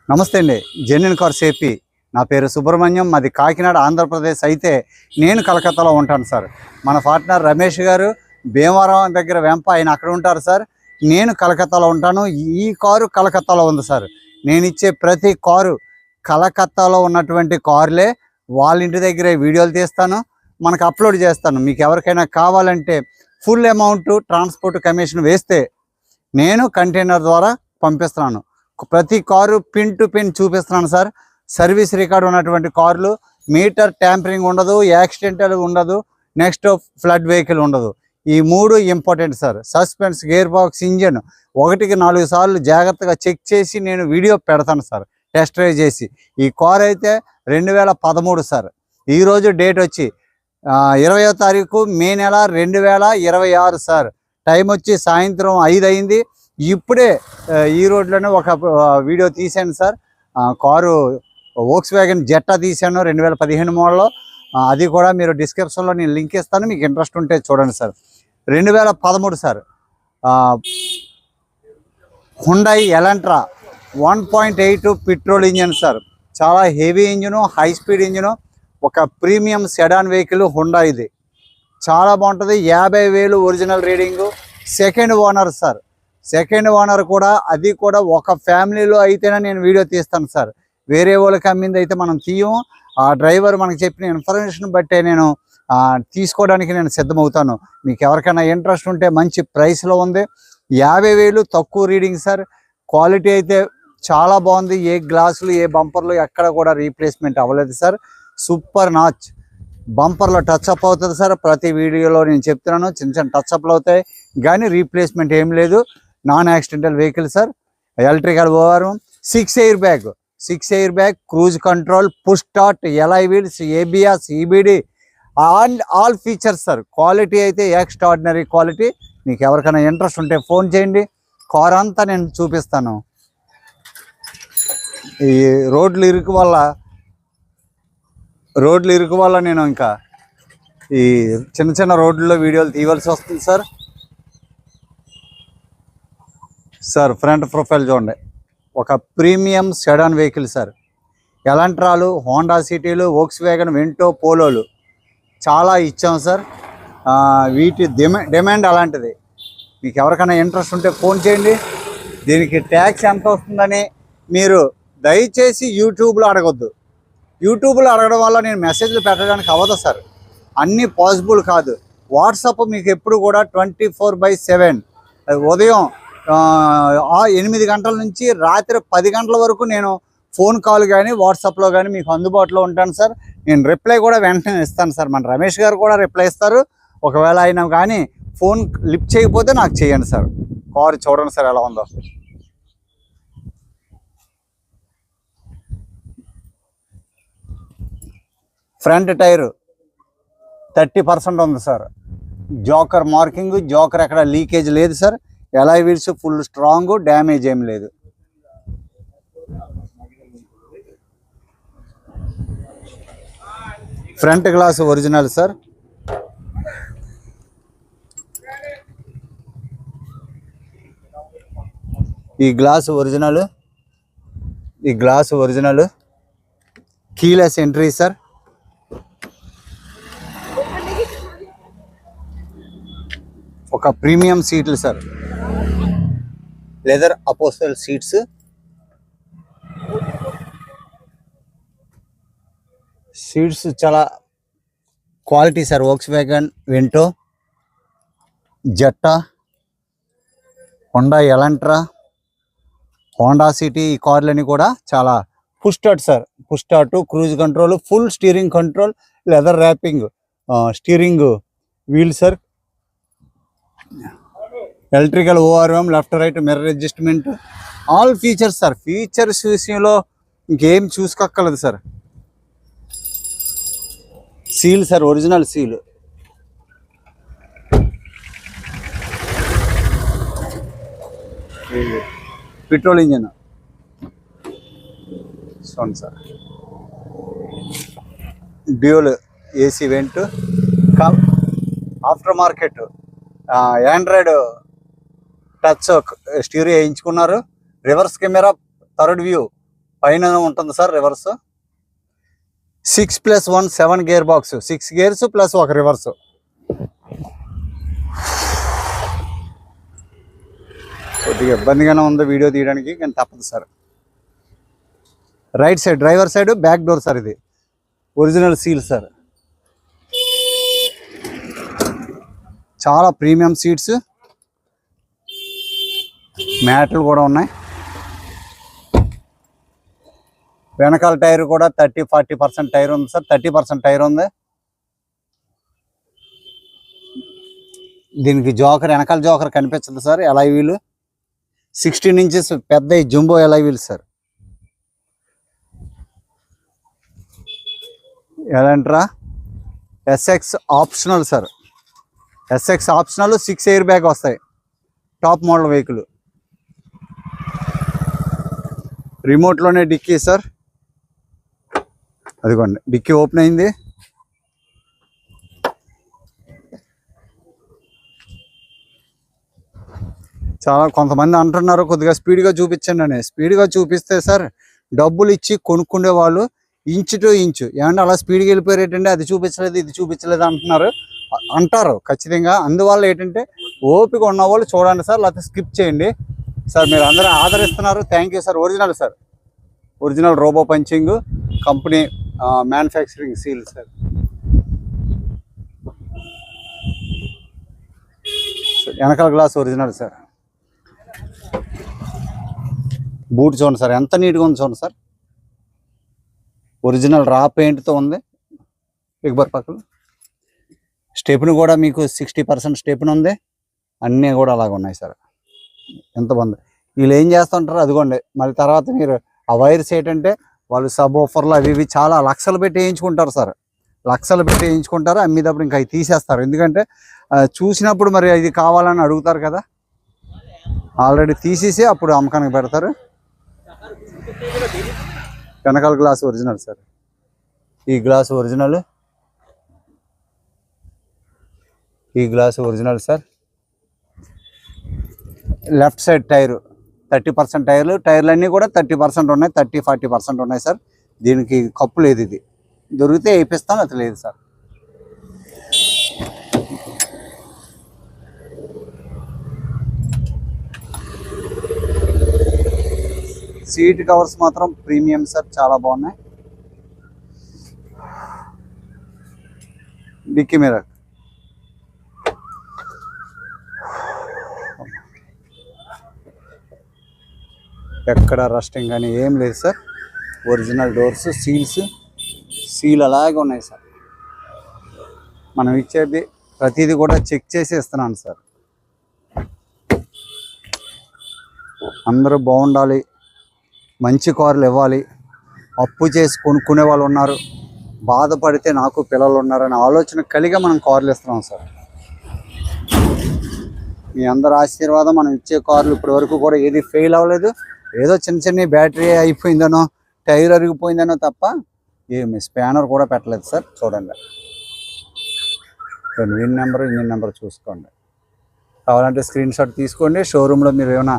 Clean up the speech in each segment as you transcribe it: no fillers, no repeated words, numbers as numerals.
నమస్తే అండి. Genuine cars AP. నా పేరు సుబ్రహ్మణ్యం. మాది కాకినాడ, ఆంధ్రప్రదేశ్. అయితే నేను కలకత్తాలో ఉంటాను సార్. మన పార్ట్నర్ రమేష్ గారు భీమవరం దగ్గర వెంప, ఆయన అక్కడ ఉంటారు సార్. నేను కలకత్తాలో ఉంటాను. ఈ కారు కలకత్తాలో ఉంది సార్. నేను ఇచ్చే ప్రతి కారు కలకత్తాలో ఉన్నటువంటి కార్లే. వాళ్ళ ఇంటి దగ్గరే వీడియోలు తీస్తాను, మనకు అప్లోడ్ చేస్తాను. మీకు ఎవరికైనా కావాలంటే ఫుల్ అమౌంట్ ట్రాన్స్పోర్ట్ కమిషన్ వేస్తే నేను కంటైనర్ ద్వారా పంపిస్తున్నాను. ప్రతి కారు పిన్ టు పిన్ చూపిస్తున్నాను సార్. సర్వీస్ రికార్డు ఉన్నటువంటి కార్లు, మీటర్ ట్యాంపరింగ్ ఉండదు, యాక్సిడెంటల్ ఉండదు, నెక్స్ట్ ఫ్లడ్ వెహికల్ ఉండదు. ఈ మూడు important sir. Suspense, gear box, engine 1-4 సార్లు జాగ్రత్తగా చెక్ చేసి నేను వీడియో పెడతాను సార్, టెస్ట్ డ్రైవ్ చేసి. ఈ కార్ అయితే 2013 సార్. ఈరోజు డేట్ వచ్చి 20వ తారీఖు మే నెల 2026 సార్. టైం వచ్చి సాయంత్రం 5 అయింది. ఇప్పుడే ఈ రోడ్లోనే ఒక వీడియో తీశాను సార్. కారు వోక్స్ వ్యాగన్ జెట్టా తీశాను 2015 మోడల్లో. అది కూడా మీరు డిస్క్రిప్షన్లో నేను లింక్ ఇస్తాను, మీకు ఇంట్రెస్ట్ ఉంటే చూడండి sir. 2013 sir. Hyundai Elantra 1.8 petrol engine sir. చాలా heavy engine, high speed engine, ఒక ప్రీమియం సెడాన్ వెహికల్ హుండా. ఇది చాలా బాగుంటుంది. 50,000 original reading. Second owner sir. Second owner కూడా, అది కూడా ఒక ఫ్యామిలీలో అయితేనే నేను వీడియో తీస్తాను సార్. వేరే వాళ్ళకి అమ్మింది అయితే మనం తీయము. ఆ డ్రైవర్ మనకు చెప్పిన ఇన్ఫర్మేషన్ బట్టే నేను తీసుకోవడానికి నేను సిద్ధమవుతాను. మీకు ఎవరికైనా ఇంట్రెస్ట్ ఉంటే మంచి ప్రైస్లో ఉంది. 50,000 తక్కువ రీడింగ్ సార్. క్వాలిటీ అయితే చాలా బాగుంది. ఏ గ్లాసులు, ఏ బంపర్లు ఎక్కడ కూడా రీప్లేస్మెంట్ అవ్వలేదు సార్. సూపర్ నాచ్. బంపర్లో టచ్అప్ అవుతుంది సార్. ప్రతి వీడియోలో నేను చెప్తున్నాను, చిన్న చిన్న టచ్అప్లు అవుతాయి కానీ రీప్లేస్మెంట్ ఏం లేదు. Non accidental vehicle sir. Electrical over, 6 air bag, cruise control, push start, alloy wheels, ABS, EBD, all features sir. Quality అయితే ఎక్స్ట్రాడినరీ క్వాలిటీ. మీకు ఎవరికైనా ఇంట్రెస్ట్ ఉంటే ఫోన్ చేయండి, కార్ అంతా నేను చూపిస్తాను. ఈ రోడ్లు ఇరుకు వల్ల నేను ఇంకా ఈ చిన్న చిన్న రోడ్లలో వీడియోలు తీయవలసి వస్తుంది సార్. సార్ ఫ్రంట్ ప్రొఫైల్ చూడండి. ఒక ప్రీమియం సెడాన్ వెహికల్ సార్. ఎలాంట్రాలు, హోండా సిటీలు, వోక్స్ వ్యాగన్, వెంటో, పోలోలు చాలా ఇచ్చాం సార్. వీటి డిమాండ్ అలాంటిది. మీకు ఎవరికైనా ఇంట్రెస్ట్ ఉంటే ఫోన్ చేయండి. దీనికి ట్యాక్స్ ఎంత వస్తుందని మీరు దయచేసి యూట్యూబ్లో అడగొద్దు. యూట్యూబ్లో అడగడం వల్ల నేను మెసేజ్లు పెట్టడానికి అవ్వదు సార్. అన్నీ పాసిబుల్ కాదు. వాట్సాప్ మీకు ఎప్పుడు కూడా 24/7 ఉదయం 8 గంటల నుంచి రాత్రి 10 గంటల వరకు నేను ఫోన్ కాల్ కానీ వాట్సాప్లో కానీ మీకు అందుబాటులో ఉంటాను సార్. నేను రిప్లై కూడా వెంటనే ఇస్తాను సార్. మన రమేష్ గారు కూడా రిప్లై ఇస్తారు. ఒకవేళ అయినా కానీ ఫోన్ లిఫ్ట్ చేయకపోతే నాకు చేయండి సార్. కారు చూడండి సార్ ఎలా ఉందో. ఫ్రంట్ టైరు 30% ఉంది సార్. జోకర్ మార్కింగ్, జోకర్ ఎక్కడ లీకేజ్ లేదు sir. Alloy wheels full strong, damage ఏం లేదు. Front glass original sir. ఈ glass original. Keyless entry sir. ఒక ప్రీమియం సీట్లు సార్. Leather upholstery seats. చాలా quality sir. Volkswagen, Vento, Jetta, Hyundai Elantra, Honda City, ఈ కార్లని కూడా చాలా push start sir. Push start, cruise control, full steering control, leather wrapping, steering wheel sir. Electrical ORM, left right mirror adjustment, all features sir. Features విషయంలో ఇంకేం చూసుకోక్కర్లేదు sir. Seal sir, original seal. Petrol engine చూడండి sir. Dual AC vent, after market Android touch stereo వేయించుకున్నారు. Reverse camera, third view, పైన ఉంటుంది sir reverse. 6+1 7 gear box, 6 gears plus ఒక reverse. కొద్దిగా ఇబ్బందిగానే ఉంది వీడియో తీయడానికి, కానీ తప్పదు sir. Right side driver side back door sir, ఇది ఒరిజినల్ సీల్ సార్. చాలా ప్రీమియం సీట్స్, మ్యాట్లు కూడా ఉన్నాయి. వెనకాల టైర్ కూడా 30-40% టైర్ ఉంది సార్, 30% టైర్ ఉంది. దీనికి జోకర్, వెనకాల జోకర్ కనిపించదు సార్. ఎలాయ్ వీలు 16 ఇంచెస్ పెద్ద jumbo alloy wheel sir. Elantra SX optional sir, SX optional. 6 air bag వస్తాయి, టాప్ మోడల్ వెహికల్. రిమోట్లోనే డిక్కీ సార్, అదిగోండి డిక్కీ ఓపెన్ అయింది. చాలా కొంతమంది అంటున్నారు కొద్దిగా స్పీడ్గా చూపించండి అని. స్పీడ్గా చూపిస్తే సార్ డబ్బులు ఇచ్చి కొనుక్కునే వాళ్ళు ఇంచు టు ఇంచు, ఏమంటే అలా స్పీడ్గా వెళ్ళిపోయారేటంటే అది చూపించలేదు ఇది చూపించలేదు అంటారు ఖచ్చితంగా. అందువల్ల ఏంటంటే ఓపిక ఉన్న వాళ్ళు చూడండి సార్, లేకపోతే స్కిప్ చేయండి సార్. మీరు అందరూ ఆదరిస్తున్నారు, thank you sir. Original sir, original robo punching company manufacturing seal sir. వెనకాల గ్లాస్ ఒరిజినల్ సార్. బూట్ చూడండి సార్ ఎంత నీట్గా ఉంది చూడండి సార్. ఒరిజినల్ రా పెయింట్తో ఉంది. ఎగ్బర్ పక్కలు స్టెప్ని కూడా మీకు 60% స్టెప్ని ఉంది. అన్నీ కూడా అలాగ ఉన్నాయి సార్. ఎంత బాగుంది. వీళ్ళు ఏం చేస్తుంటారు అదిగోండి. మళ్ళీ తర్వాత మీరు ఆ వైర్స్ ఏంటంటే వాళ్ళు సబ్ ఆఫర్లు అవి ఇవి చాలా లక్షలు పెట్టి వేయించుకుంటారు సార్, లక్షలు పెట్టి వేయించుకుంటారు. అమ్మేటప్పుడు ఇంకా అవి తీసేస్తారు. ఎందుకంటే చూసినప్పుడు మరి ఇది కావాలని అడుగుతారు కదా, ఆల్రెడీ తీసేసి అప్పుడు అమ్మకానికి పెడతారు. వెనకాల గ్లాస్ ఒరిజినల్ సార్. ఈ గ్లాస్ ఒరిజినల్, ఈ glass original sir. Left side tyre 30% టైర్లు, టైర్లు అన్నీ కూడా 30% ఉన్నాయి, 30-40% ఉన్నాయి సార్. దీనికి కప్పు లేదు, ఇది దొరికితే వేయిస్తాం, అది లేదు సార్. సీట్ కవర్స్ మాత్రం ప్రీమియం సార్, చాలా బాగున్నాయి. డిక్కీ మిర్రర్, ఎక్కడ రస్టింగ్ కానీ ఏం లేదు సార్. ఒరిజినల్ డోర్స్, సీల్స్, సీల్ అలాగే ఉన్నాయి సార్. మనం ఇచ్చేది ప్రతిదీ కూడా చెక్ చేసి ఇస్తున్నాను సార్. అందరూ బాగుండాలి, మంచి కార్లు ఇవ్వాలి. అప్పు చేసి కొనుక్కునే వాళ్ళు ఉన్నారు, బాధపడితే నాకు పిల్లలు ఉన్నారనే ఆలోచన కలిగి మనం కార్లు ఇస్తున్నాం సార్. మీ అందరి ఆశీర్వాదం, మనం ఇచ్చే కార్లు ఇప్పటి వరకు కూడా ఏది ఫెయిల్ అవ్వలేదు. ఏదో చిన్న చిన్న బ్యాటరీ అయిపోయిందనో టైర్ అరిగిపోయిందనో తప్ప ఏమి స్పానర్ కూడా పెట్టలేదు సార్. చూడండి విన్ నెంబర్, ఇంజిన్ నెంబర్ చూసుకోండి. కావాలంటే స్క్రీన్ షాట్ తీసుకోండి. షోరూంలో మీరు ఏమైనా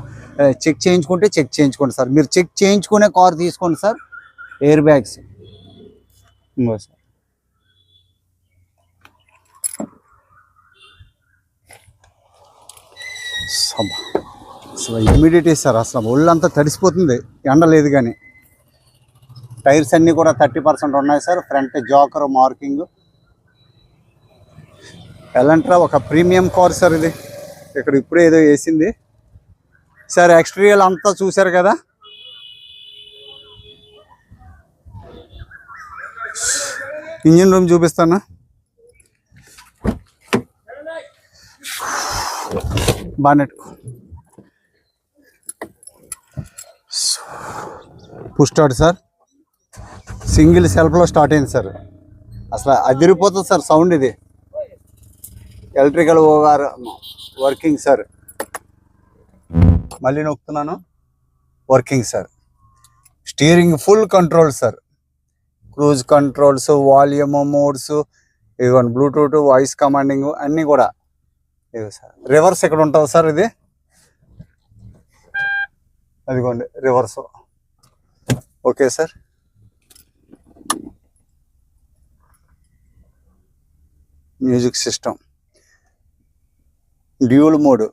చెక్ చేయించుకుంటే చెక్ చేయించుకోండి సార్. మీరు చెక్ చేయించుకునే కార్ తీసుకోండి సార్. ఎయిర్ బ్యాగ్స్ ఇంకో సార్. అసలు ఇమ్మీడియట్ సార్, అసలు ఒళ్ళంతా తడిసిపోతుంది, ఎండ లేదు కానీ. టైర్స్ అన్నీ కూడా 30% ఉన్నాయి సార్. ఫ్రంట్ జాకర్ మార్కింగ్. ఎలాంట్రా ఒక ప్రీమియం కార్ సార్ ఇది. ఇక్కడ ఇప్పుడే ఏదో వేసింది సార్. ఎక్స్టీరియల్ అంతా చూశారు కదా. ఇంజిన్ రూమ్ చూపిస్తాను. Bonnet push start sir. Single సెల్ఫ్లో స్టార్ట్ అయింది సార్. అసలు అదిరిపోతుంది సార్ సౌండ్. ఇది ఎలక్ట్రికల్ ఓవర్ వర్కింగ్ సార్. మళ్ళీ నొక్కుతున్నాను, working sir. Steering full control sir. Cruise controls, volume, modes, ఇదిగోండి బ్లూటూత్, వాయిస్ కమాండింగ్ అన్నీ కూడా ఇవి సార్. రివర్స్ ఇక్కడ ఉంటుంది సార్. ఇది అదిగోండి reverse okay sir. Music system, dual mode,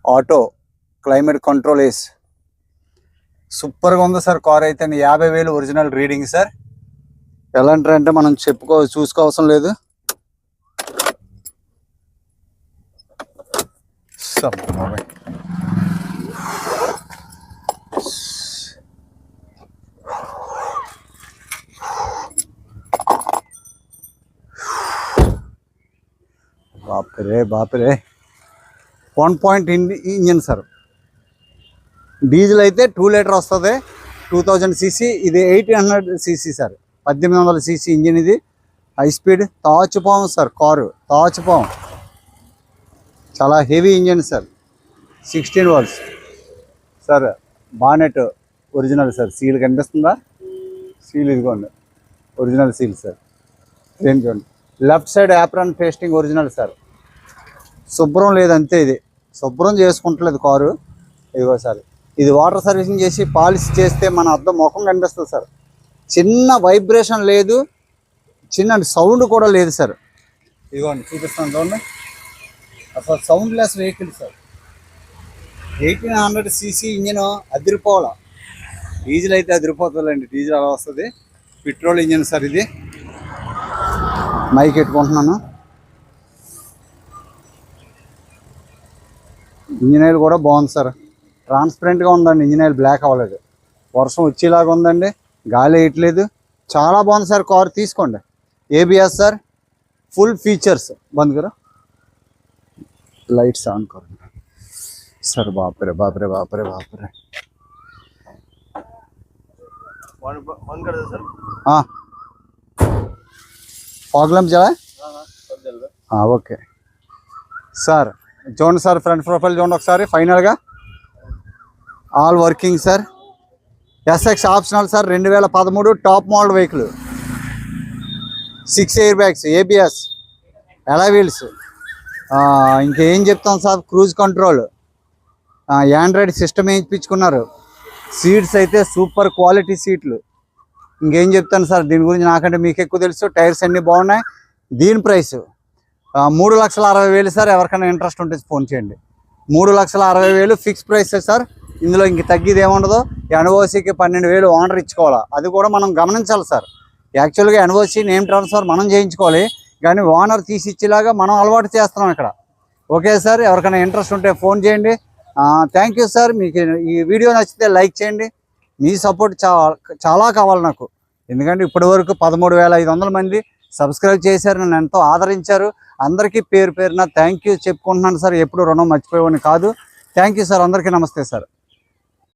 auto, climate control AC. సూపర్గా ఉంది సార్ కార్ అయితే. 50,000 ఒరిజినల్ రీడింగ్ సార్. ఎలాంటి మనం చూసుకోవసరం లేదు. బాపరే 1 ఇంజిన్ సార్. డీజిల్ అయితే 2 లీటర్ వస్తుంది, 2000 cc. ఇది 1800 cc సార్, 1800 cc ఇంజిన్. ఇది హై స్పీడ్. తాచుపాము సార్ కారు, తాచుపాము. చాలా heavy engine sir. 16 volts sir. Bonnet original sir. Seal కనిపిస్తుందా? సీల్ ఇదిగోండి, ఒరిజినల్ సీల్ సార్. ఏం చూడండి. Left side apron pasting original sir. శుభ్రం లేదంతే, ఇది శుభ్రం చేసుకుంటలేదు కారు. ఇదిగో సార్, ఇది వాటర్ సర్వీసింగ్ చేసి పాలిష్ చేస్తే మన అద్దం ముఖం కనిపిస్తుంది సార్. చిన్న వైబ్రేషన్ లేదు, చిన్న సౌండ్ కూడా లేదు సార్. ఇదిగోండి చూపిస్తాను చూడండి. అసలు sound less vehicle sir. 1800 cc engine అదిరిపోవాల. డీజిల్ అయితే అదిరిపోతుందండి, డీజిల్ అలా వస్తుంది. పెట్రోల్ ఇంజిన్ సార్ ఇది. మైక్ పెట్టుకుంటున్నాను. ఇంజిన్ ఆయిల్ కూడా బాగుంది సార్. ట్రాన్స్పరెంట్గా ఉందండి, ఇంజిన్ ఆయిల్ బ్లాక్ అవ్వలేదు. వర్షం వచ్చేలాగా ఉందండి, గాలి వేయట్లేదు. చాలా బాగుంది సార్ కార్. తీసుకోండి. ABS sir, full features. బంద్ కరో, లైట్స్ ఆన్ కరో సార్. బాపరే బాపరే బాపరే బాపరే. हाँ फॉग लैंप जला है? हाँ ओके సార్. చూడండి సార్, ఫ్రంట్ ప్రొఫైల్ చూడండి ఒకసారి. ఫైనల్గా all working sir. SX optional sir. 2013 top model vehicle. 6 air bags, ABS, alloy wheels. ఇంకేం చెప్తాం sir. Cruise control, Android system వేయించుకున్నారు. సీట్స్ అయితే సూపర్ క్వాలిటీ సీట్లు. ఇంకేం చెప్తాను సార్ దీని గురించి, నాకంటే మీకు ఎక్కువ తెలుసు. టైర్స్ అన్నీ బాగున్నాయి. దీని ప్రైస్ 3,60,000 సార్. ఎవరికైనా ఇంట్రెస్ట్ ఉంటే ఫోన్ చేయండి. 3,60,000 ఫిక్స్ ప్రైస్ సార్. ఇందులో ఇంక తగ్గిది ఏముండదు. ఎన్ఓసికి 12,000 ఓనర్ ఇచ్చుకోవాలి. అది కూడా మనం గమనించాలి సార్. యాక్చువల్గా ఎన్ఓసి నేమ్ ట్రాన్స్ఫర్ మనం చేయించుకోవాలి, కానీ ఓనర్ తీసి ఇచ్చేలాగా మనం అలవాటు చేస్తున్నాం ఇక్కడ. ఓకే సార్, ఎవరికైనా ఇంట్రెస్ట్ ఉంటే ఫోన్ చేయండి. Thank you sir. మీకు ఈ వీడియో నచ్చితే లైక్ చేయండి. మీ సపోర్ట్ చాలా కావాలి నాకు. ఎందుకంటే ఇప్పటి వరకు 13,500 మంది సబ్స్క్రైబ్ చేశారు, నన్ను ఎంతో ఆదరించారు. అందరికీ పేరు పేరున థ్యాంక్ యూ చెప్పుకుంటున్నాను సార్. ఎప్పుడు రుణం మర్చిపోయేవాడిని కాదు. Thank you sir. అందరికీ నమస్తే సార్.